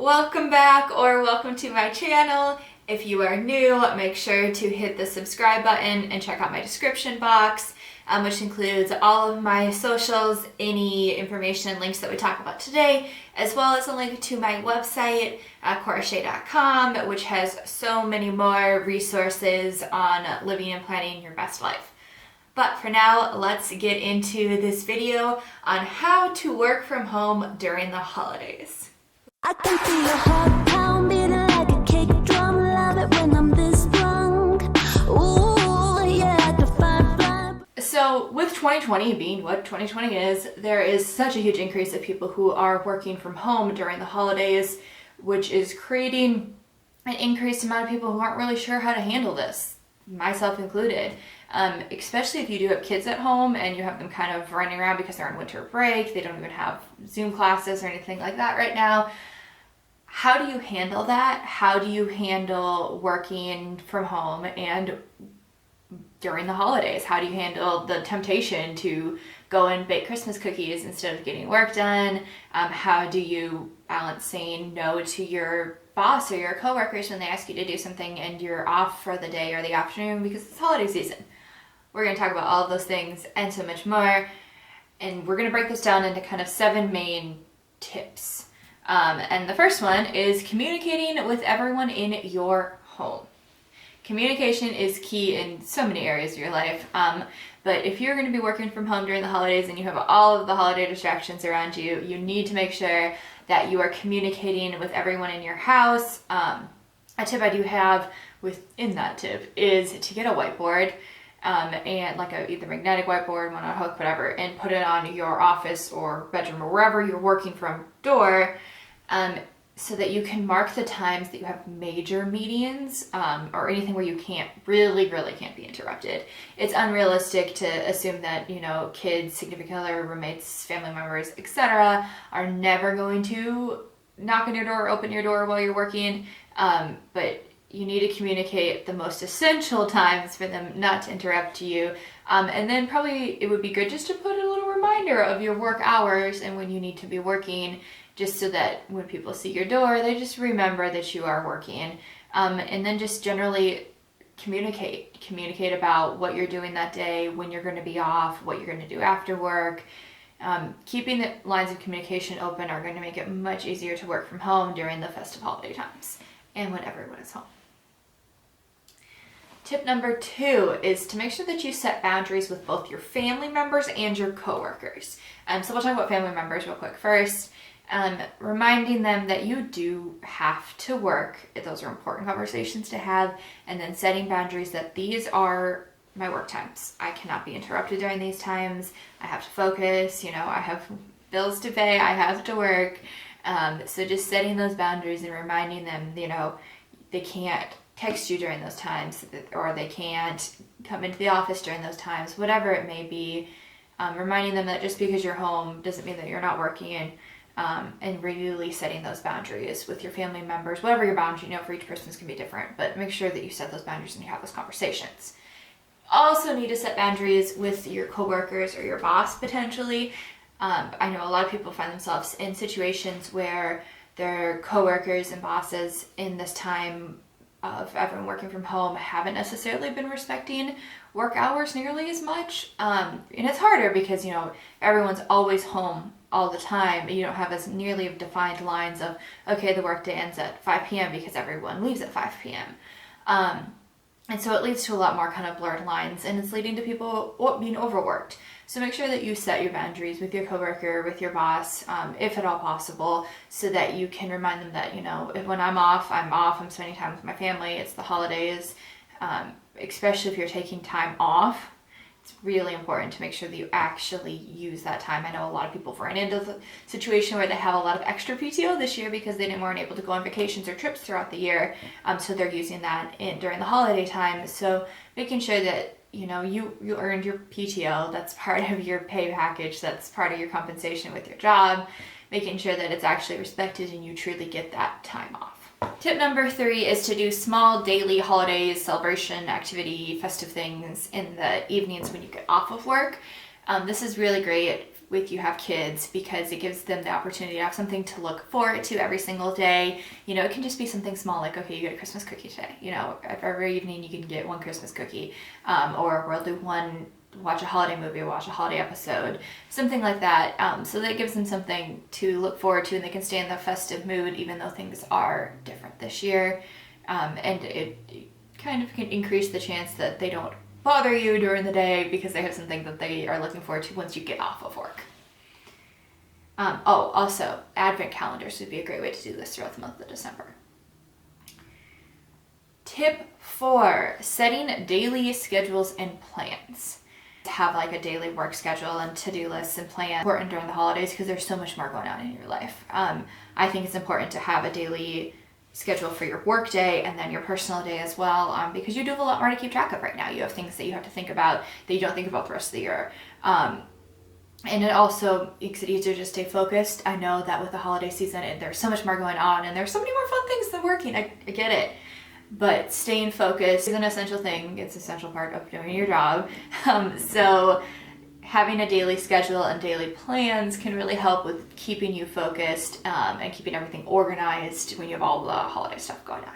Welcome back or welcome to my channel. If you are new, make sure to hit the subscribe button and check out my description box, which includes all of my socials, any information and links that we talk about today, as well as a link to my website, corachet.com, which has so many more resources on living and planning your best life. But for now, let's get into this video on how to work from home during the holidays. I can feel your heart pounding like a kick drum. Love it when I'm this drunk. Ooh, yeah, I can fly. So with 2020 being what 2020 is, there is such a huge increase of people who are working from home during the holidays, which is creating an increased amount of people who aren't really sure how to handle this, myself included. Especially if you do have kids at home and you have them kind of running around because they're on winter break, they don't even have Zoom classes or anything like that right now. How do you handle that? How do you handle working from home and during the holidays? How do you handle the temptation to go and bake Christmas cookies instead of getting work done? How do you balance saying no to your boss or your coworkers when they ask you to do something and you're off for the day or the afternoon because it's holiday season? We're going to talk about all of those things and so much more. And we're going to break this down into kind of 7 main tips. And the first one is communicating with everyone in your home. Communication is key in so many areas of your life. But if you're going to be working from home during the holidays and you have all of the holiday distractions around you, you need to make sure that you are communicating with everyone in your house. A tip I do have within that tip is to get a whiteboard. And like either magnetic whiteboard, one on a hook, whatever, and put it on your office or bedroom or wherever you're working from door, so that you can mark the times that you have major meetings, or anything where you really can't be interrupted. It's unrealistic to assume that, kids, significant other, roommates, family members, etc. are never going to knock on your door or open your door while you're working, but you need to communicate the most essential times for them not to interrupt you. And then probably it would be good just to put a little reminder of your work hours and when you need to be working, just so that when people see your door, they just remember that you are working. And then just generally communicate about what you're doing that day, when you're going to be off, what you're going to do after work. Keeping the lines of communication open are going to make it much easier to work from home during the festive holiday times and when everyone is home. Tip number 2 is to make sure that you set boundaries with both your family members and your coworkers. So we'll talk about family members real quick first. Reminding them that you do have to work. Those are important conversations to have. And then setting boundaries that these are my work times. I cannot be interrupted during these times. I have to focus. I have bills to pay. I have to work. So just setting those boundaries and reminding them, they can't text you during those times, or they can't come into the office during those times, whatever it may be. Reminding them that just because you're home doesn't mean that you're not working, and really setting those boundaries with your family members, whatever your boundary, for each person's can be different, but make sure that you set those boundaries and you have those conversations. Also need to set boundaries with your coworkers or your boss potentially. I know a lot of people find themselves in situations where their coworkers and bosses in this time of everyone working from home haven't necessarily been respecting work hours nearly as much. And it's harder because, everyone's always home all the time. You don't have as nearly of defined lines of, okay, the workday ends at 5 p.m. because everyone leaves at 5 p.m. And so it leads to a lot more kind of blurred lines, and it's leading to people being overworked. So make sure that you set your boundaries with your coworker, with your boss, if at all possible, so that you can remind them that, if when I'm off, I'm spending time with my family, it's the holidays, especially if you're taking time off. It's really important to make sure that you actually use that time. I know a lot of people ran into the situation where they have a lot of extra PTO this year because they weren't able to go on vacations or trips throughout the year. So they're using that during the holiday time. So making sure that, you earned your PTO, that's part of your pay package, that's part of your compensation with your job, making sure that it's actually respected and you truly get that time off. Tip number 3 is to do small daily holidays, celebration, activity, festive things in the evenings when you get off of work. This is really great with you have kids, because it gives them the opportunity to have something to look forward to every single day. You know, it can just be something small, like, okay, you get a Christmas cookie today. You know, every evening you can get one Christmas cookie, or we'll do watch a holiday movie, watch a holiday episode, something like that. So that gives them something to look forward to, and they can stay in the festive mood even though things are different this year. And it kind of can increase the chance that they don't bother you during the day because they have something that they are looking forward to once you get off of work. Also, advent calendars would be a great way to do this throughout the month of December. Tip 4, setting daily schedules and plans. Have like a daily work schedule and to-do lists and plans important during the holidays because there's so much more going on in your life. I think it's important to have a daily schedule for your work day and then your personal day as well, because you do have a lot more to keep track of right now. You have things that you have to think about that you don't think about the rest of the year. And it also makes it easier to stay focused. I know that with the holiday season, there's so much more going on and there's so many more fun things than working. I get it. But staying focused is an essential thing. It's an essential part of doing your job. So having a daily schedule and daily plans can really help with keeping you focused, and keeping everything organized when you have all the holiday stuff going on.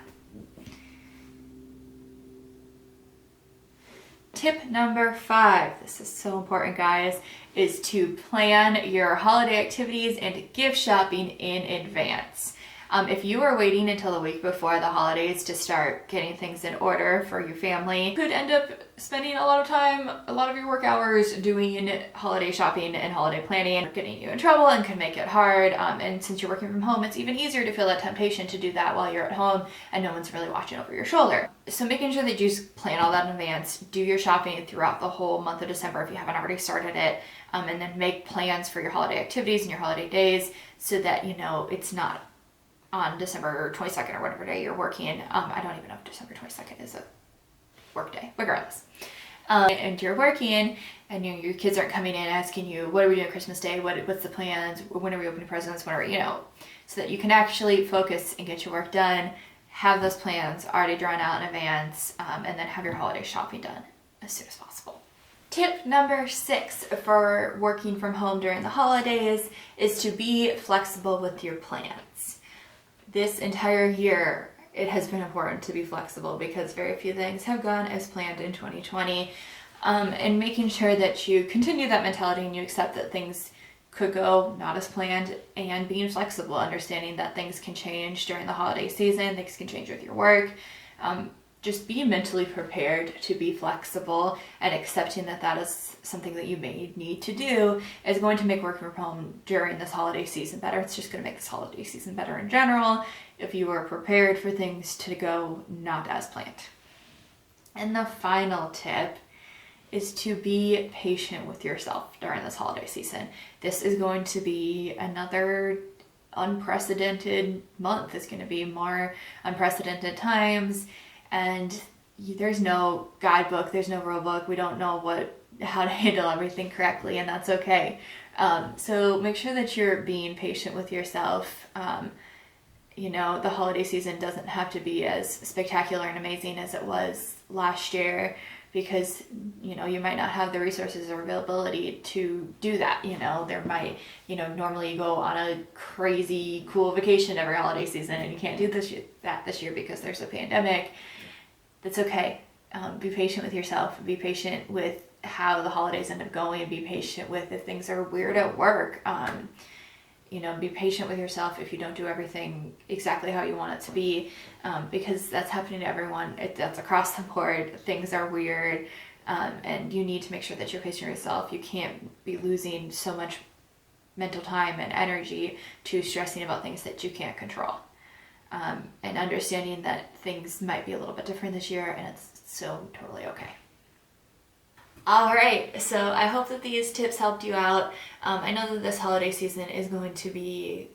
Tip number 5, this is so important, guys, is to plan your holiday activities and gift shopping in advance. If you are waiting until the week before the holidays to start getting things in order for your family, you could end up spending a lot of time, a lot of your work hours doing holiday shopping and holiday planning, getting you in trouble and can make it hard. And since you're working from home, it's even easier to feel that temptation to do that while you're at home and no one's really watching over your shoulder. So making sure that you plan all that in advance, do your shopping throughout the whole month of December if you haven't already started it, and then make plans for your holiday activities and your holiday days so that you know it's not on December 22nd or whatever day you're working. I don't even know if December 22nd is a work day, regardless. And you're working and your kids aren't coming in asking you, what are we doing Christmas Day? What's the plans? When are we opening presents? When are we, so that you can actually focus and get your work done, have those plans already drawn out in advance, and then have your holiday shopping done as soon as possible. Tip number 6 for working from home during the holidays is to be flexible with your plans. This entire year, it has been important to be flexible because very few things have gone as planned in 2020. And making sure that you continue that mentality and you accept that things could go not as planned, and being flexible, understanding that things can change during the holiday season, things can change with your work. Just be mentally prepared to be flexible, and accepting that that is something that you may need to do is going to make working from home during this holiday season better. It's just going to make this holiday season better in general if you are prepared for things to go not as planned. And the final tip is to be patient with yourself during this holiday season. This is going to be another unprecedented month. It's going to be more unprecedented times. And there's no guidebook, there's no rule book. We don't know how to handle everything correctly, and that's okay. So make sure that you're being patient with yourself. The holiday season doesn't have to be as spectacular and amazing as it was last year, because you might not have the resources or availability to do that. There might, normally you go on a crazy cool vacation every holiday season and you can't do that this year because there's a pandemic. That's okay. Be patient with yourself. Be patient with how the holidays end up going. Be patient with if things are weird at work. Be patient with yourself if you don't do everything exactly how you want it to be, because that's happening to everyone. That's across the board. Things are weird, and you need to make sure that you're patient with yourself. You can't be losing so much mental time and energy to stressing about things that you can't control. And understanding that things might be a little bit different this year, and it's so totally okay. All right, so I hope that these tips helped you out. I know that this holiday season is going to be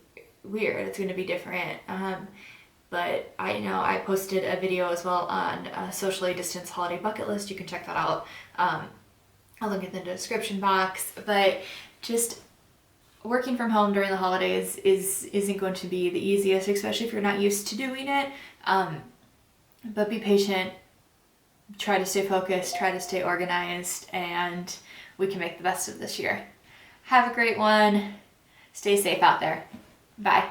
weird. It's going to be different. But I know I posted a video as well on a socially distanced holiday bucket list. You can check that out. I'll link it in the description box. But just working from home during the holidays isn't going to be the easiest, especially if you're not used to doing it. But be patient, try to stay focused, try to stay organized, and we can make the best of this year. Have a great one. Stay safe out there. Bye.